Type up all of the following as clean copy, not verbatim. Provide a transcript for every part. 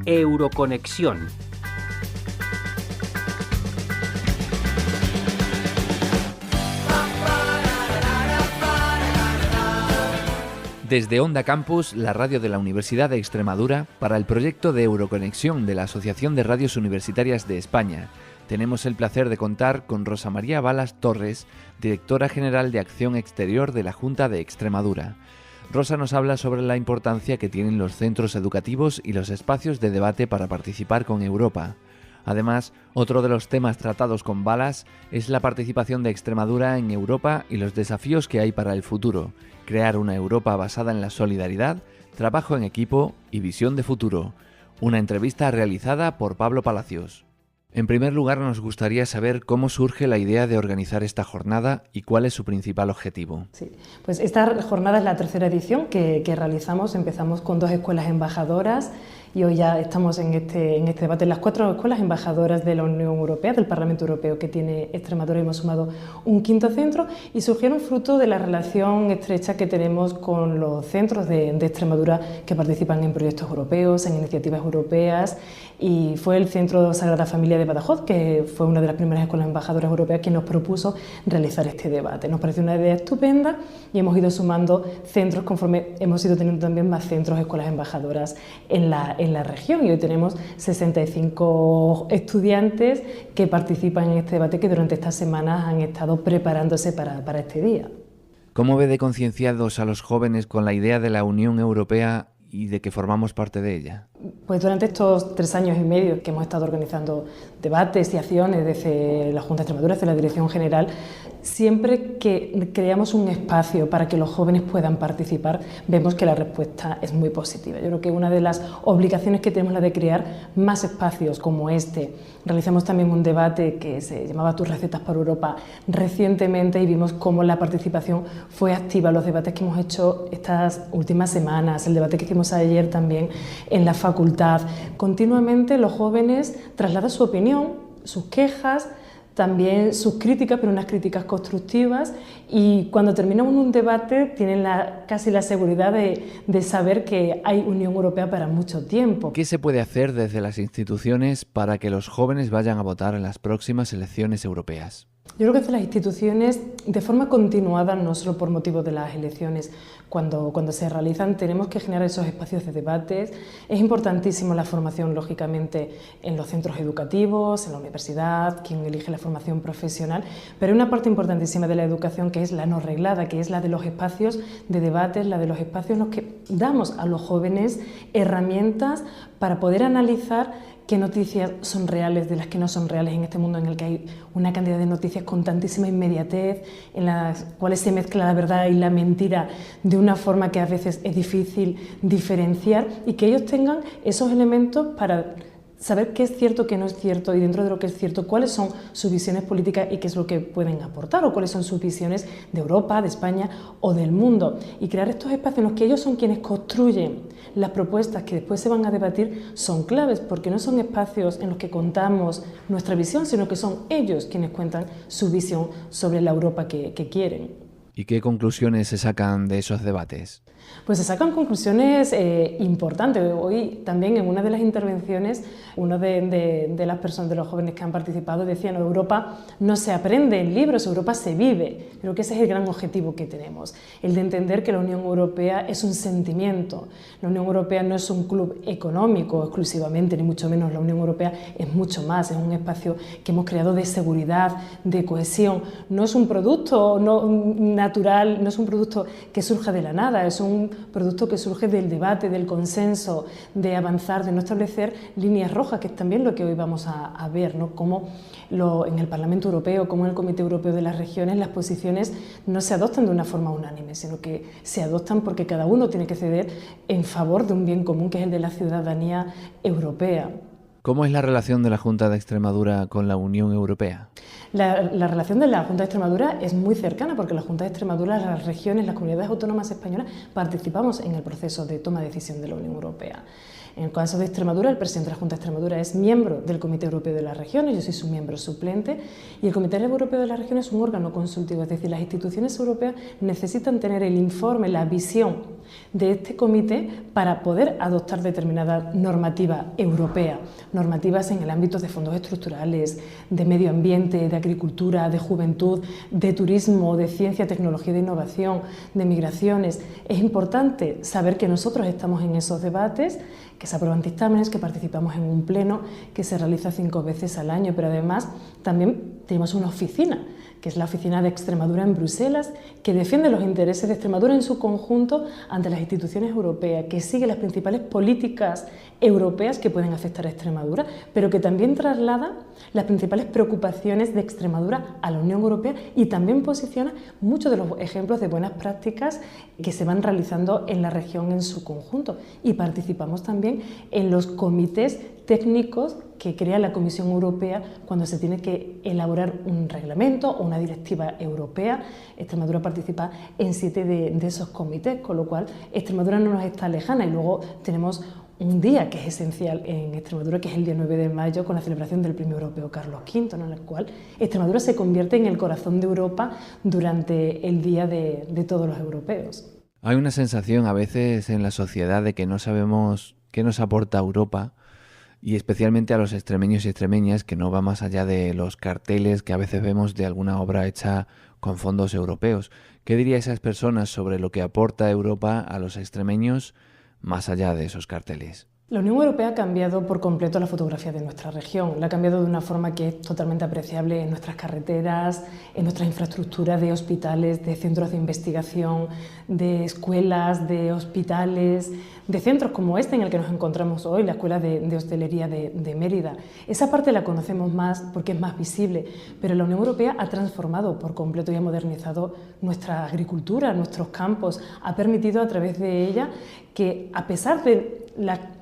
Euroconexión. Desde Onda Campus, la radio de la Universidad de Extremadura, para el proyecto de Euroconexión de la Asociación de Radios Universitarias de España, tenemos el placer de contar con Rosa María Balas Torres, directora general de Acción Exterior de la Junta de Extremadura. Rosa nos habla sobre la importancia que tienen los centros educativos y los espacios de debate para participar con Europa. Además, otro de los temas tratados con Balas es la participación de Extremadura en Europa y los desafíos que hay para el futuro: crear una Europa basada en la solidaridad, trabajo en equipo y visión de futuro. Una entrevista realizada por Pablo Palacios. En primer lugar, nos gustaría saber cómo surge la idea de organizar esta jornada y cuál es su principal objetivo. Sí, pues esta jornada es la tercera edición que realizamos. Empezamos con 2 escuelas embajadoras y hoy ya estamos en este debate. Las 4 escuelas embajadoras de la Unión Europea, del Parlamento Europeo que tiene Extremadura, hemos sumado un 5º centro y surgieron fruto de la relación estrecha que tenemos con los centros de Extremadura que participan en proyectos europeos, en iniciativas europeas, y fue el Centro Sagrada Familia de Badajoz, que fue una de las primeras escuelas embajadoras europeas, quien nos propuso realizar este debate. Nos pareció una idea estupenda y hemos ido sumando centros conforme hemos ido teniendo también más centros, escuelas embajadoras en la región, y hoy tenemos 65 estudiantes que participan en este debate, que durante estas semanas han estado preparándose para este día. ¿Cómo ve de concienciados a los jóvenes con la idea de la Unión Europea y de que formamos parte de ella? Pues durante estos 3 años y medio que hemos estado organizando debates y acciones desde la Junta de Extremadura, desde la Dirección General, siempre que creamos un espacio para que los jóvenes puedan participar, vemos que la respuesta es muy positiva. Yo creo que una de las obligaciones que tenemos es la de crear más espacios como este. Realizamos también un debate que se llamaba Tus recetas para Europa recientemente y vimos cómo la participación fue activa. Los debates que hemos hecho estas últimas semanas, el debate que hicimos ayer también en la facultad, continuamente los jóvenes trasladan su opinión, sus quejas, también sus críticas, pero unas críticas constructivas, y cuando terminamos un debate tienen casi la seguridad de saber que hay Unión Europea para mucho tiempo. ¿Qué se puede hacer desde las instituciones para que los jóvenes vayan a votar en las próximas elecciones europeas? Yo creo que desde las instituciones, de forma continuada, no solo por motivo de las elecciones, cuando se realizan, tenemos que generar esos espacios de debates. Es importantísimo la formación, lógicamente, en los centros educativos, en la universidad, quien elige la formación profesional, pero hay una parte importantísima de la educación que es la no reglada, que es la de los espacios de debates, la de los espacios en los que damos a los jóvenes herramientas para poder analizar qué noticias son reales de las que no son reales en este mundo en el que hay una cantidad de noticias con tantísima inmediatez, en las cuales se mezcla la verdad y la mentira de una forma que a veces es difícil diferenciar, y que ellos tengan esos elementos para saber qué es cierto, qué no es cierto, y dentro de lo que es cierto, cuáles son sus visiones políticas y qué es lo que pueden aportar, o cuáles son sus visiones de Europa, de España o del mundo. Y crear estos espacios en los que ellos son quienes construyen las propuestas que después se van a debatir son claves, porque no son espacios en los que contamos nuestra visión, sino que son ellos quienes cuentan su visión sobre la Europa que quieren. ¿Y qué conclusiones se sacan de esos debates? Pues se sacan conclusiones importantes. Hoy también en una de las intervenciones, uno de las personas, de los jóvenes que han participado, decían: Europa no se aprende en libros, Europa se vive. Creo que ese es el gran objetivo que tenemos, el de entender que la Unión Europea es un sentimiento. La Unión Europea no es un club económico exclusivamente, ni mucho menos. La Unión Europea es mucho más, es un espacio que hemos creado de seguridad, de cohesión. No es un producto natural, no es un producto que surja de la nada, es un producto que surge del debate, del consenso, de avanzar, de no establecer líneas rojas, que es también lo que hoy vamos a ver, ¿no? Cómo en el Parlamento Europeo, como en el Comité Europeo de las Regiones, las posiciones no se adoptan de una forma unánime, sino que se adoptan porque cada uno tiene que ceder en favor de un bien común, que es el de la ciudadanía europea. ¿Cómo es la relación de la Junta de Extremadura con la Unión Europea? La relación de la Junta de Extremadura es muy cercana, porque la Junta de Extremadura, las regiones, las comunidades autónomas españolas participamos en el proceso de toma de decisión de la Unión Europea. En el caso de Extremadura, el presidente de la Junta de Extremadura es miembro del Comité Europeo de las Regiones, yo soy su miembro suplente, y el Comité Europeo de las Regiones es un órgano consultivo, es decir, las instituciones europeas necesitan tener el informe, la visión de este comité para poder adoptar determinada normativa europea, normativas en el ámbito de fondos estructurales, de medio ambiente, de agricultura, de juventud, de turismo, de ciencia, tecnología e innovación, de migraciones. Es importante saber que nosotros estamos en esos debates, que se aprueban dictámenes, que participamos en un pleno que se realiza 5 veces al año, pero además también tenemos una oficina, que es la Oficina de Extremadura en Bruselas, que defiende los intereses de Extremadura en su conjunto ante las instituciones europeas, que sigue las principales políticas europeas que pueden afectar a Extremadura, pero que también traslada las principales preocupaciones de Extremadura a la Unión Europea y también posiciona muchos de los ejemplos de buenas prácticas que se van realizando en la región en su conjunto. Y participamos también en los comités técnicos que crea la Comisión Europea cuando se tiene que elaborar un reglamento o una directiva europea. Extremadura participa en 7 de esos comités, con lo cual Extremadura no nos está lejana. Y luego tenemos un día que es esencial en Extremadura, que es el día 9 de mayo, con la celebración del Premio Europeo Carlos V, en el cual Extremadura se convierte en el corazón de Europa durante el Día de todos los europeos. Hay una sensación a veces en la sociedad de que no sabemos qué nos aporta Europa, y especialmente a los extremeños y extremeñas, que no va más allá de los carteles que a veces vemos de alguna obra hecha con fondos europeos. ¿Qué diría esas personas sobre lo que aporta Europa a los extremeños más allá de esos carteles? La Unión Europea ha cambiado por completo la fotografía de nuestra región. La ha cambiado de una forma que es totalmente apreciable en nuestras carreteras, en nuestras infraestructuras de hospitales, de centros de investigación, de escuelas, de hospitales, de centros como este en el que nos encontramos hoy, la Escuela de Hostelería de Mérida. Esa parte la conocemos más porque es más visible, pero la Unión Europea ha transformado por completo y ha modernizado nuestra agricultura, nuestros campos, ha permitido a través de ella que, a pesar de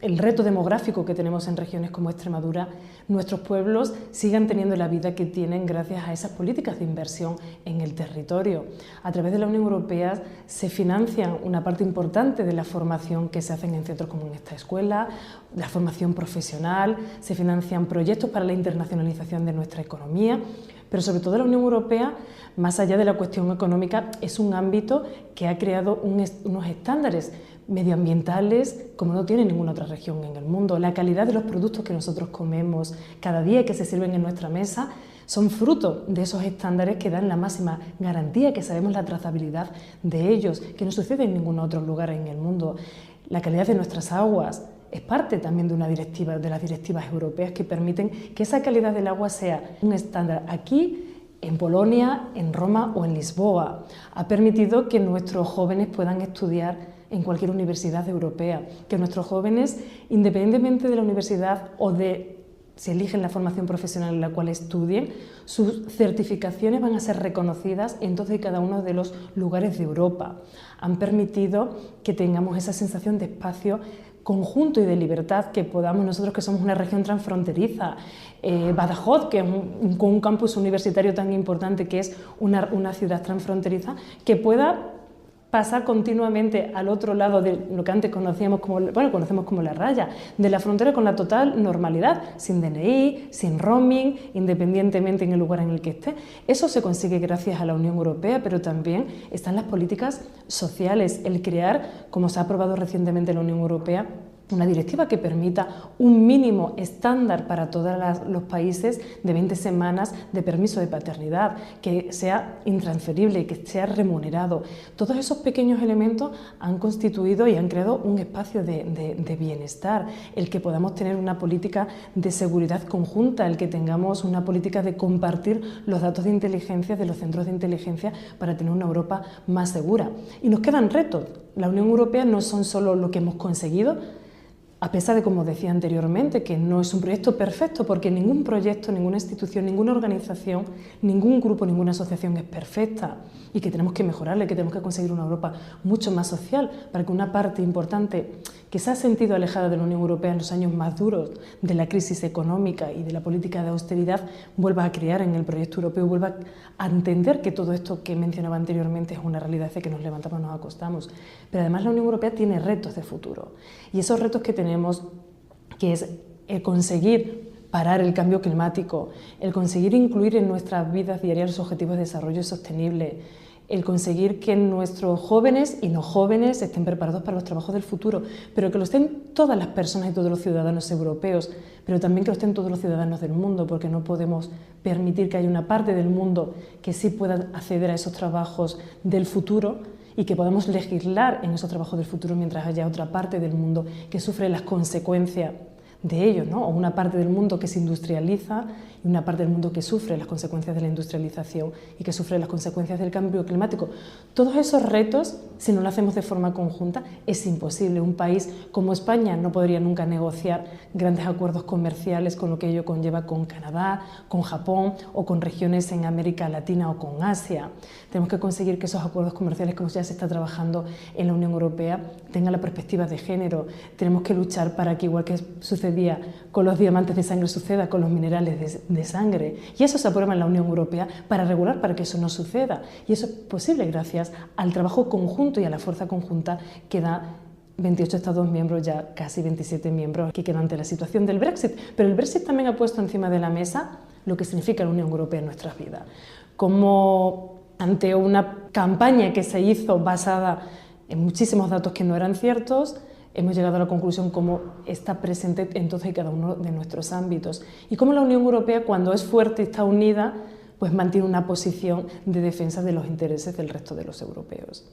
el reto demográfico que tenemos en regiones como Extremadura, nuestros pueblos sigan teniendo la vida que tienen gracias a esas políticas de inversión en el territorio. A través de la Unión Europea se financia una parte importante de la formación que se hacen en centros como en esta escuela, la formación profesional, se financian proyectos para la internacionalización de nuestra economía, pero sobre todo la Unión Europea, más allá de la cuestión económica, es un ámbito que ha creado unos estándares medioambientales como no tiene ninguna otra región en el mundo. La calidad de los productos que nosotros comemos cada día que se sirven en nuestra mesa son fruto de esos estándares que dan la máxima garantía, que sabemos la trazabilidad de ellos, que no sucede en ningún otro lugar en el mundo. La calidad de nuestras aguas es parte también de las directivas europeas que permiten que esa calidad del agua sea un estándar aquí, en Polonia, en Roma o en Lisboa. Ha permitido que nuestros jóvenes puedan estudiar en cualquier universidad europea, que nuestros jóvenes, independientemente de la universidad o de si eligen la formación profesional en la cual estudien, sus certificaciones van a ser reconocidas en todos y cada uno de los lugares de Europa. Han permitido que tengamos esa sensación de espacio conjunto y de libertad, que podamos nosotros, que somos una región transfronteriza, Badajoz, que es con un campus universitario tan importante, que es una ciudad transfronteriza, que pueda pasar continuamente al otro lado de lo que antes conocemos como la raya, de la frontera, con la total normalidad, sin DNI, sin roaming, independientemente en el lugar en el que esté. Eso se consigue gracias a la Unión Europea, pero también están las políticas sociales, el crear, como se ha aprobado recientemente en la Unión Europea, una directiva que permita un mínimo estándar para todos los países de 20 semanas de permiso de paternidad, que sea intransferible, que sea remunerado. Todos esos pequeños elementos han constituido y han creado un espacio de bienestar, el que podamos tener una política de seguridad conjunta, el que tengamos una política de compartir los datos de inteligencia de los centros de inteligencia para tener una Europa más segura. Y nos quedan retos. La Unión Europea no son solo lo que hemos conseguido, a pesar de, como decía anteriormente, que no es un proyecto perfecto, porque ningún proyecto, ninguna institución, ninguna organización, ningún grupo, ninguna asociación es perfecta, y que tenemos que mejorarla, que tenemos que conseguir una Europa mucho más social, para que una parte importante que se ha sentido alejada de la Unión Europea en los años más duros de la crisis económica y de la política de austeridad vuelva a crear en el proyecto europeo, vuelva a entender que todo esto que mencionaba anteriormente es una realidad, de que nos levantamos, nos acostamos. Pero además la Unión Europea tiene retos de futuro, y esos retos que tenemos, que es el conseguir parar el cambio climático, el conseguir incluir en nuestras vidas diarias los objetivos de desarrollo sostenible, el conseguir que nuestros jóvenes y no jóvenes estén preparados para los trabajos del futuro, pero que lo estén todas las personas y todos los ciudadanos europeos, pero también que lo estén todos los ciudadanos del mundo, porque no podemos permitir que haya una parte del mundo que sí pueda acceder a esos trabajos del futuro y que podamos legislar en esos trabajos del futuro mientras haya otra parte del mundo que sufre las consecuencias de ello, ¿no? O una parte del mundo que se industrializa y una parte del mundo que sufre las consecuencias de la industrialización y que sufre las consecuencias del cambio climático. Todos esos retos, si no lo hacemos de forma conjunta, es imposible. Un país como España no podría nunca negociar grandes acuerdos comerciales con lo que ello conlleva con Canadá, con Japón o con regiones en América Latina o con Asia. Tenemos que conseguir que esos acuerdos comerciales, como ya se está trabajando en la Unión Europea, tengan la perspectiva de género. Tenemos que luchar para que, igual que sucedía con los diamantes de sangre, suceda con los minerales de sangre. Y eso se aprueba en la Unión Europea para regular para que eso no suceda. Y eso es posible gracias al trabajo conjunto y a la fuerza conjunta que da 28 Estados miembros, ya casi 27 miembros, que quedan ante la situación del Brexit. Pero el Brexit también ha puesto encima de la mesa lo que significa la Unión Europea en nuestras vidas. Como ante una campaña que se hizo basada en muchísimos datos que no eran ciertos, hemos llegado a la conclusión cómo está presente en todos y cada uno de nuestros ámbitos y cómo la Unión Europea, cuando es fuerte y está unida, pues mantiene una posición de defensa de los intereses del resto de los europeos.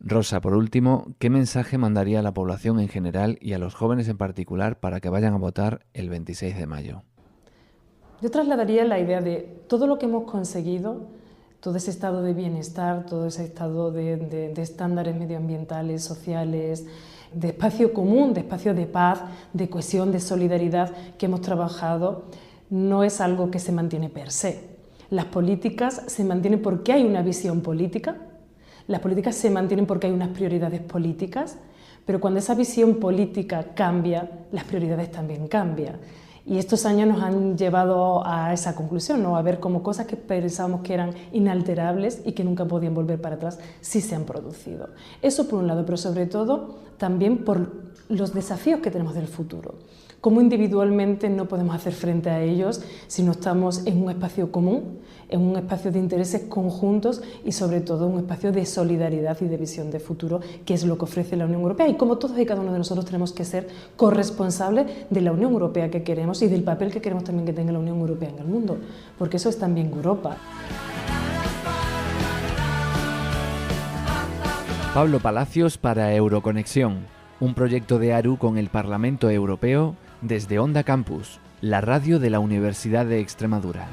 Rosa, por último, ¿qué mensaje mandaría a la población en general y a los jóvenes en particular para que vayan a votar el 26 de mayo? Yo trasladaría la idea de todo lo que hemos conseguido, todo ese estado de bienestar, todo ese estado de estándares medioambientales, sociales, de espacio común, de espacio de paz, de cohesión, de solidaridad que hemos trabajado, no es algo que se mantiene per se. Las políticas se mantienen porque hay una visión política, las políticas se mantienen porque hay unas prioridades políticas, pero cuando esa visión política cambia, las prioridades también cambian. Y estos años nos han llevado a esa conclusión, ¿no? A ver cómo cosas que pensábamos que eran inalterables y que nunca podían volver para atrás, sí se han producido. Eso por un lado, pero sobre todo también por los desafíos que tenemos del futuro. Cómo individualmente no podemos hacer frente a ellos si no estamos en un espacio común, en un espacio de intereses conjuntos y sobre todo un espacio de solidaridad y de visión de futuro, que es lo que ofrece la Unión Europea, y como todos y cada uno de nosotros tenemos que ser corresponsables de la Unión Europea que queremos y del papel que queremos también que tenga la Unión Europea en el mundo, porque eso es también Europa. Pablo Palacios para Euroconexión, un proyecto de ARU con el Parlamento Europeo desde Onda Campus, la radio de la Universidad de Extremadura.